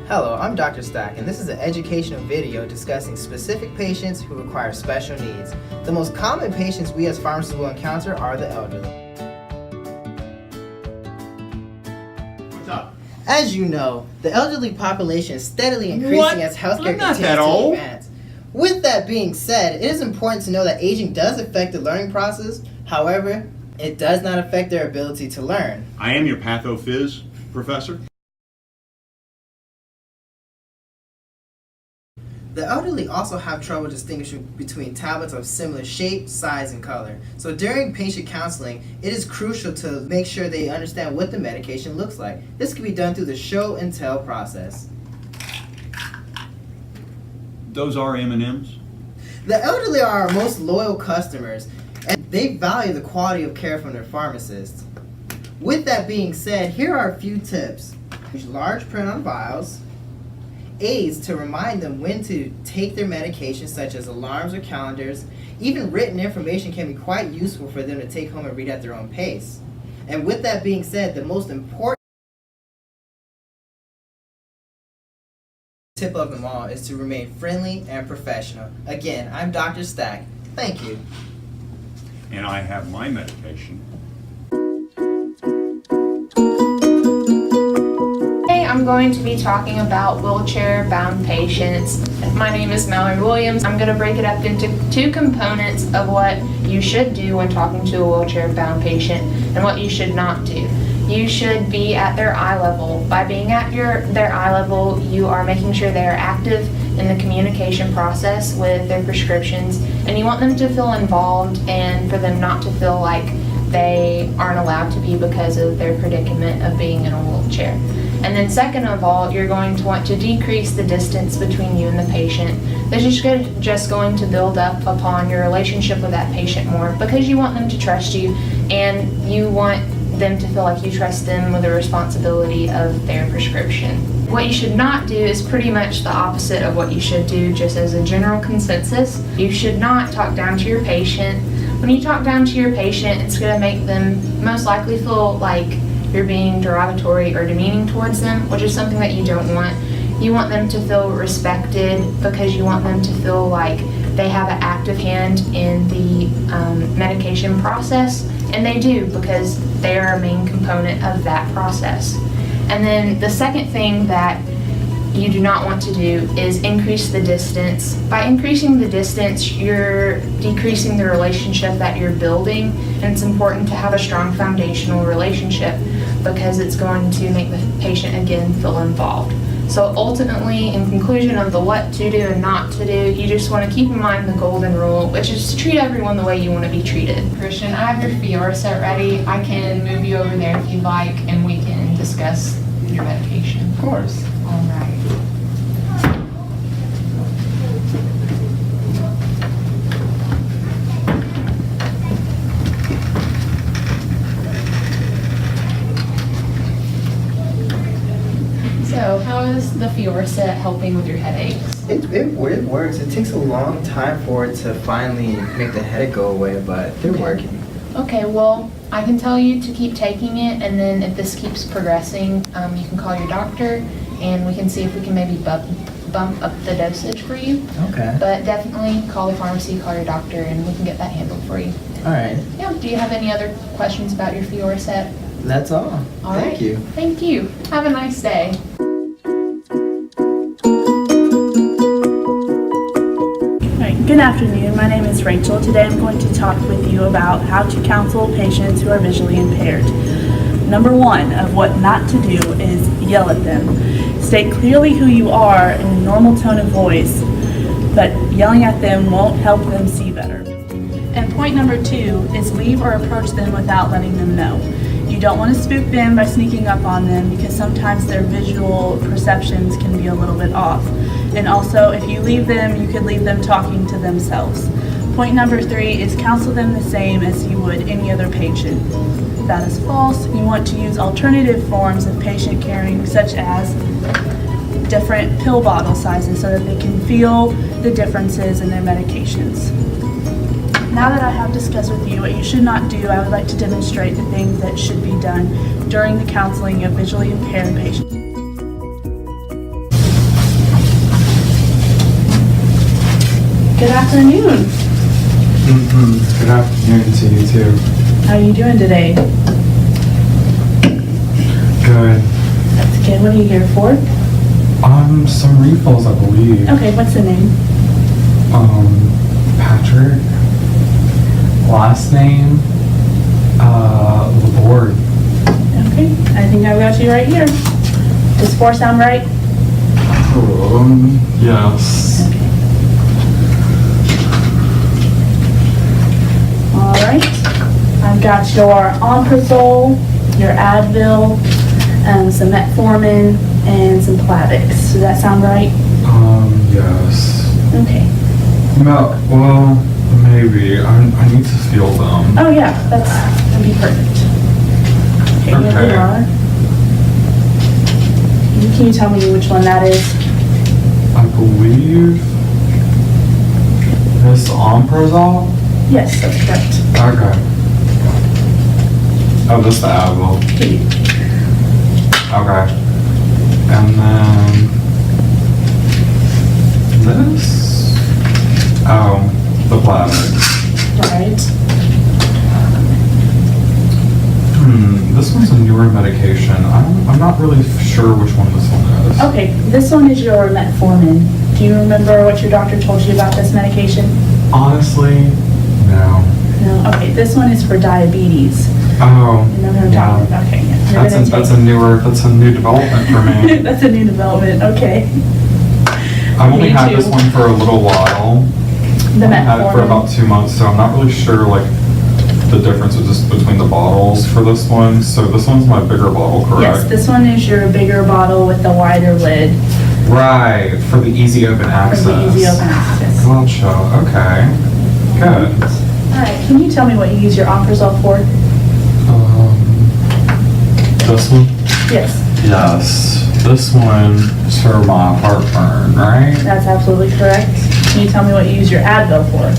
Hello, I'm Dr. Stack, and this is an educational video discussing specific patients who require special needs. The most common patients we as pharmacists will encounter are the elderly. What's up? As you know, the elderly population is steadily increasing as healthcare continues to advance. With that being said, it is important to know that aging does affect the learning process. However, it does not affect their ability to learn. I am your pathophys professor. The elderly also have trouble distinguishing between tablets of similar shape, size, and color. So during patient counseling, it is crucial to make sure they understand what the medication looks like. This can be done through the show and tell process. Those are M&Ms? The elderly are our most loyal customers, and they value the quality of care from their pharmacists. With that being said, here are a few tips. Use large print on vials, aids to remind them when to take their medications, such as alarms or calendars. Even written information can be quite useful for them to take home and read at their own pace. And with that being said, the most important tip of them all is to remain friendly and professional. Again, I'm Dr. Stack. Thank you. And I have my medication. I'm going to be talking about wheelchair-bound patients. My name is Mallory Williams. I'm going to break it up into two components of what you should do when talking to a wheelchair-bound patient and what you should not do. You should be at their eye level. By being at their eye level, you are making sure they are active in the communication process with their prescriptions, and you want them to feel involved and for them not to feel like they aren't allowed to be because of their predicament of being in a wheelchair. And then second of all, you're going to want to decrease the distance between you and the patient. This is just going to build up upon your relationship with that patient more, because you want them to trust you and you want them to feel like you trust them with the responsibility of their prescription. What you should not do is pretty much the opposite of what you should do, just as a general consensus. You should not talk down to your patient. When you talk down to your patient, it's going to make them most likely feel like you're being derogatory or demeaning towards them, which is something that you don't want. You want them to feel respected, because you want them to feel like they have an active hand in the medication process, and they do, because they are a main component of that process. And then the second thing that you do not want to do is increase the distance. By increasing the distance, you're decreasing the relationship that you're building, and it's important to have a strong foundational relationship, because it's going to make the patient again feel involved. So ultimately, in conclusion of the what to do and not to do, you just want to keep in mind the golden rule, which is to treat everyone the way you want to be treated. Christian, I have your Fiora set ready. I can move you over there if you'd like, and we can discuss your medication. Of course. All right. So, how is the Fiora set helping with your headaches? It works. It takes a long time for it to finally make the headache go away, but they're working. Okay, well, I can tell you to keep taking it, and then if this keeps progressing, you can call your doctor, and we can see if we can maybe bump up the dosage for you. Okay. But definitely call the pharmacy, call your doctor, and we can get that handled for you. All right. Yeah, do you have any other questions about your Fiora set? That's all. Thank you. Thank you. Have a nice day. Good afternoon, my name is Rachel. Today I'm going to talk with you about how to counsel patients who are visually impaired. Number one of what not to do is yell at them. State clearly who you are in a normal tone of voice, but yelling at them won't help them see better. And point number two is leave or approach them without letting them know. You don't want to spook them by sneaking up on them, because sometimes their visual perceptions can be a little bit off. And also, if you leave them, you could leave them talking to themselves. Point number three is counsel them the same as you would any other patient. That is false. You want to use alternative forms of patient caring, such as different pill bottle sizes, so that they can feel the differences in their medications. Now that I have discussed with you what you should not do, I would like to demonstrate the things that should be done during the counseling of visually impaired patients. Good afternoon. Good afternoon to you too. How are you doing today? Good. That's good. What are you here for? Some refills, I believe. Okay, what's the name? Patrick. Last name, Laborde. Okay, I think I've got you right here. Does 4 sound right? Yes. Okay. All right. I've got your Omeprazole, your Advil, some metformin, and some Plavix. Does that sound right? Yes. Okay. No, well, maybe. I need to feel them. Oh yeah, that'd be perfect. Okay, here Okay. they are. Can you tell me which one that is? I believe this Omeprazole? Yes, that's correct. Okay. Oh, this the Advil. Okay. And then this? Oh, the Plavix. Right. This one's a newer medication. I'm not really sure which one this one is. Okay, this one is your metformin. Do you remember what your doctor told you about this medication? Honestly, no. No. Okay, this one is for diabetes. Oh, You remember what I'm yeah. talking about? Okay, yeah. You're That's gonna a new development for me. That's a new development. Okay. I've only Me had too. this one for a little while. The I've had it for metformin. about 2 months, so I'm not really sure like the difference just between the bottles for this one. So this one's my bigger bottle, correct? Yes, this one is your bigger bottle with the wider lid Right, for the easy open for access. the easy open access. Gotcha, okay. Good. All right, can you tell me what you use your Omeprazole for? This one? Yes, Yes. This one is for my heartburn, right? that's absolutely correct. Can you tell me what you use your Advil for?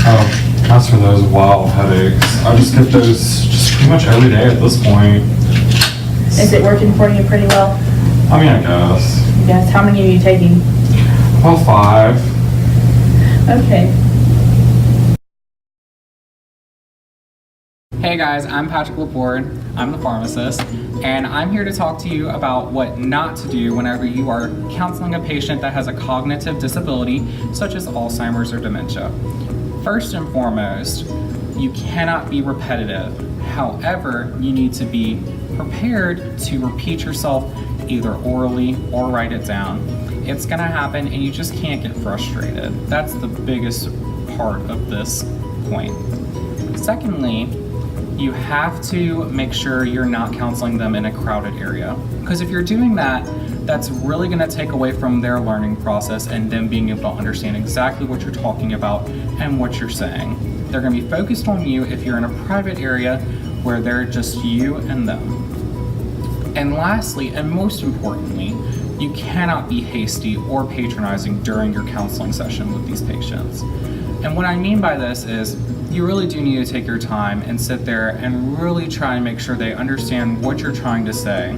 Oh, that's for those wild headaches. I just get those just pretty much every day at this point. Is it working for you pretty well? I mean, I guess. Yes, how many are you taking? Well, 5. Okay. Hey guys, I'm Patrick Laborde. I'm the pharmacist, and I'm here to talk to you about what not to do whenever you are counseling a patient that has a cognitive disability, such as Alzheimer's or dementia. First and foremost, you cannot be repetitive. However, you need to be prepared to repeat yourself either orally or write it down. It's gonna happen and you just can't get frustrated. That's the biggest part of this point. Secondly, you have to make sure you're not counseling them in a crowded area. Because if you're doing that, that's really gonna take away from their learning process and them being able to understand exactly what you're talking about and what you're saying. They're gonna be focused on you if you're in a private area where they're just you and them. And lastly, and most importantly, you cannot be hasty or patronizing during your counseling session with these patients. And what I mean by this is, you really do need to take your time and sit there and really try and make sure they understand what you're trying to say.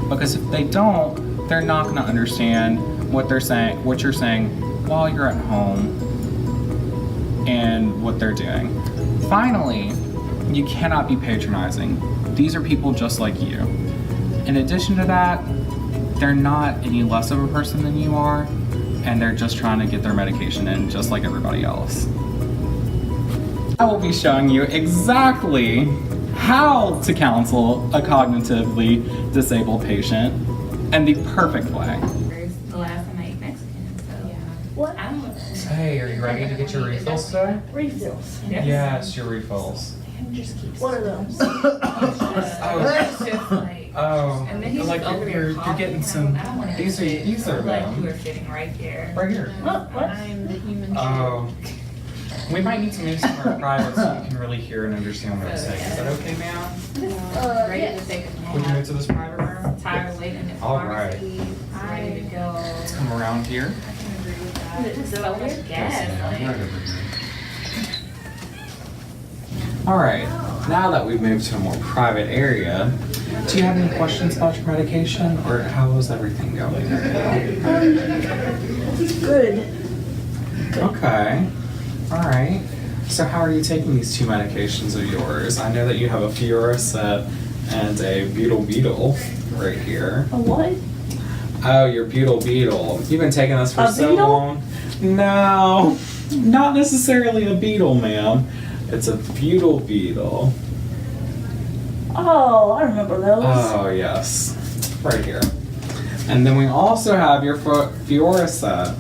Because if they don't, they're not going to understand what they're saying, what you're saying while you're at home and what they're doing. Finally, you cannot be patronizing. These are people just like you. In addition to that, they're not any less of a person than you are, and they're just trying to get their medication in just like everybody else. I will be showing you exactly how to counsel a cognitively disabled patient in the perfect way. The last time I ate Mexican, so yeah. What? I don't know. Hey, are you ready to get your refills today? Refills. Yes, your refills. What are those? It's just like, Oh, and then he's like over there you're coughing, getting and some. I don't want to These are like them. you were sitting right there. Right here. What? I'm the human. Oh. We might need to move somewhere private so you can really hear and understand what I'm saying. Is that okay, ma'am? Ready to take a Would you move nap. to this private room? Tired waiting at the All right. pharmacy. Ready to go. Let's come around here. I can agree with that. It's so much Yes, gas. ma'am. Like, Right over here. All right. Now that we've moved to a more private area, do you have any questions about your medication, or how is everything going? Good. Okay. All right. So how are you taking these two medications of yours? I know that you have a Fioricet and a Beetle right here. A what? Oh, your Beetle. You've been taking this for A so beetle? long. No, not necessarily a beetle, ma'am. It's a Beetle. Oh, I remember those. Oh, yes. Right here. And then we also have your Fioricet.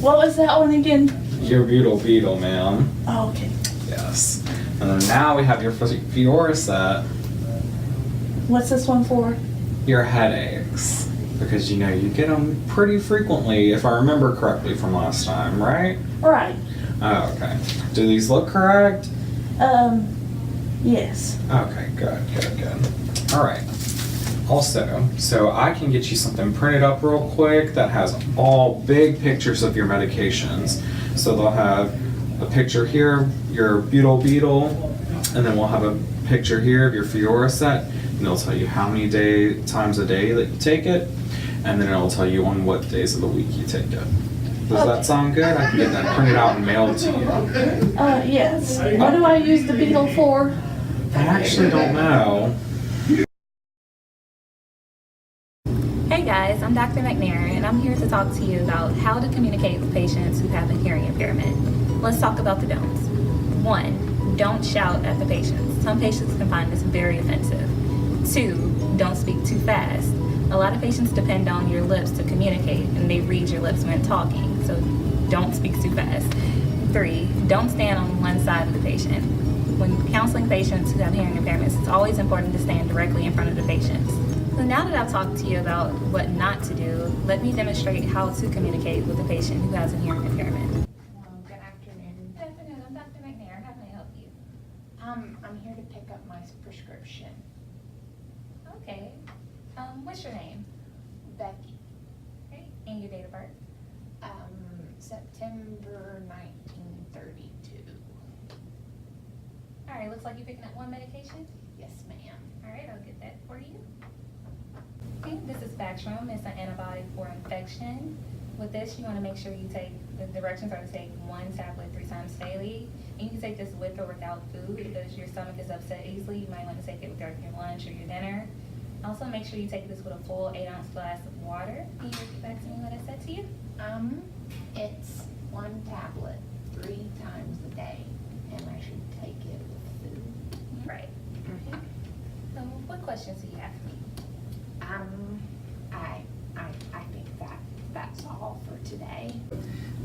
What was that one again? Your Beetle, ma'am. Oh, okay. Yes. And then now we have your Fioricet, What's this one for? your headaches. Because you know you get them pretty frequently, if I remember correctly from last time, right? Right. Oh, okay. Do these look correct? Yes. Okay, good. All right. Also, so I can get you something printed up real quick that has all big pictures of your medications. So they'll have a picture here, your Beetle, and then we'll have a picture here of your Fioricet, and it'll tell you how many times a day that you take it, and then it'll tell you on what days of the week you take it. Does that sound good? I can get that printed out and mailed to you. Yes. What do I use the Beetle for? I actually don't know. Hey guys, I'm Dr. McNair and I'm here to talk to you about how to communicate with patients who have a hearing impairment. Let's talk about the don'ts. 1, don't shout at the patients. Some patients can find this very offensive. 2, don't speak too fast. A lot of patients depend on your lips to communicate and they read your lips when talking, so don't speak too fast. 3, don't stand on one side of the patient. When counseling patients who have hearing impairments, it's always important to stand directly in front of the patients. So now that I've talked to you about what not to do, let me demonstrate how to communicate with a patient who has a hearing impairment. Good afternoon. Good afternoon, I'm Dr. McNair. How can I help you? I'm here to pick up my prescription. Okay. What's your name? Becky, Okay. And your date of birth? September 1932. All right, looks like you're picking up one medication. Yes, ma'am. All right, I'll get that for you. Okay, this is Bactrim. It's an antibiotic for infection. With this, you want to make sure you take, the directions are to take 1 tablet 3 times daily. And you can take this with or without food. If your stomach is upset easily, you might want to take it with your lunch or your dinner. Also, make sure you take this with a full 8-ounce glass of water. Can you repeat back to me what I said to you? It's 1 tablet 3 times a day, and I should take it with food. Right. Okay. So, what questions do you have for me? I think that's all for today.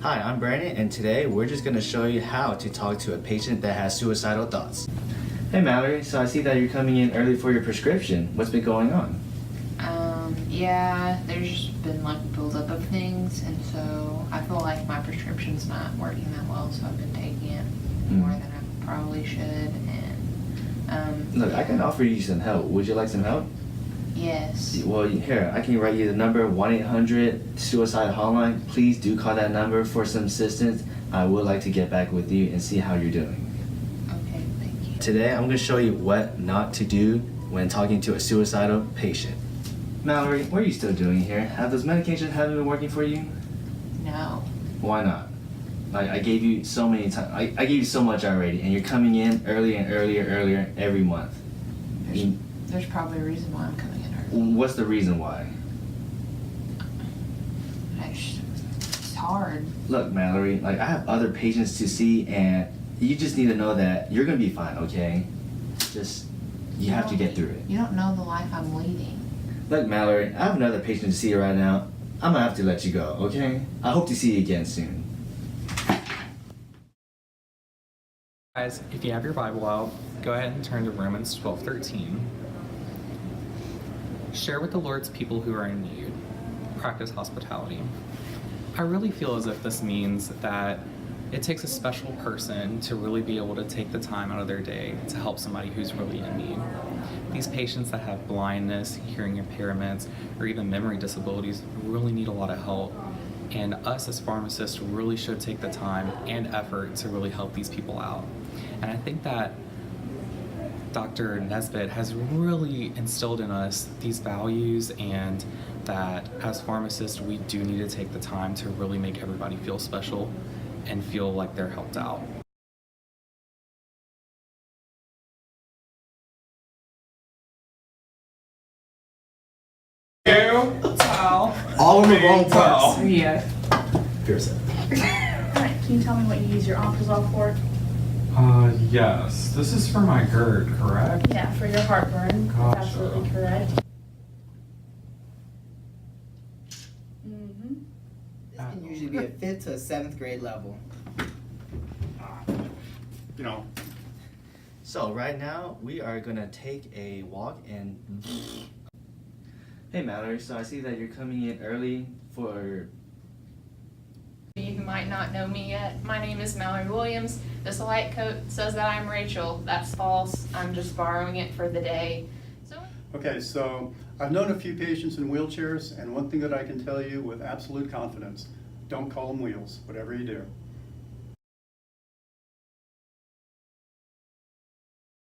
Hi, I'm Brandon, and today we're just going to show you how to talk to a patient that has suicidal thoughts. Hey Mallory, so I see that you're coming in early for your prescription. What's been going on? Yeah, there's been like a buildup of things, and so I feel like my prescription's not working that well, so I've been taking it more than I probably should, and Look, I can offer you some help. Would you like some help? yes. Well, here, I can write you the number 1-800-SUICIDE hotline. Please do call that number for some assistance. I would like to get back with you and see how you're doing. Okay, thank you. Today, I'm going to show you what not to do when talking to a suicidal patient. Mallory, what are you still doing here? Have those medications haven't been working for you? No. Why not? Like, I gave you so many times. I gave you so much already, and you're coming in earlier and earlier every month. There's probably a reason why I'm coming in early. What's the reason why? It's hard. Look, Mallory, like, I have other patients to see, and you just need to know that you're gonna be fine, okay? Just, you have to get through it. You don't know the life I'm leading. Look, Mallory, I have another patient to see right now. I'm gonna have to let you go, okay? I hope to see you again soon. Guys, if you have your Bible out, go ahead and turn to Romans 12:13. Share with the Lord's people who are in need. Practice hospitality. I really feel as if this means that it takes a special person to really be able to take the time out of their day to help somebody who's really in need. These patients that have blindness, hearing impairments, or even memory disabilities really need a lot of help. And us as pharmacists really should take the time and effort to really help these people out. And I think that Dr. Nesbit has really instilled in us these values, and that as pharmacists we do need to take the time to really make everybody feel special and feel like they're helped out. All in the wrong parts. Yeah. Pearson. Alright, can you tell me what you use your omeprazole for? Yes. This is for my GERD, correct? Yeah, for your heartburn. Gotcha. That's absolutely correct. Mm-hmm. This can usually be a 5th to a 7th grade level. You know, So right now we are gonna take a walk and hey Mallory, so I see that you're coming in early for You might not know me yet. My name is Mallory Williams. This light coat says that I'm Rachel. That's false. I'm just borrowing it for the day. So Okay, so I've known a few patients in wheelchairs, and one thing that I can tell you with absolute confidence, don't call them wheels, whatever you do.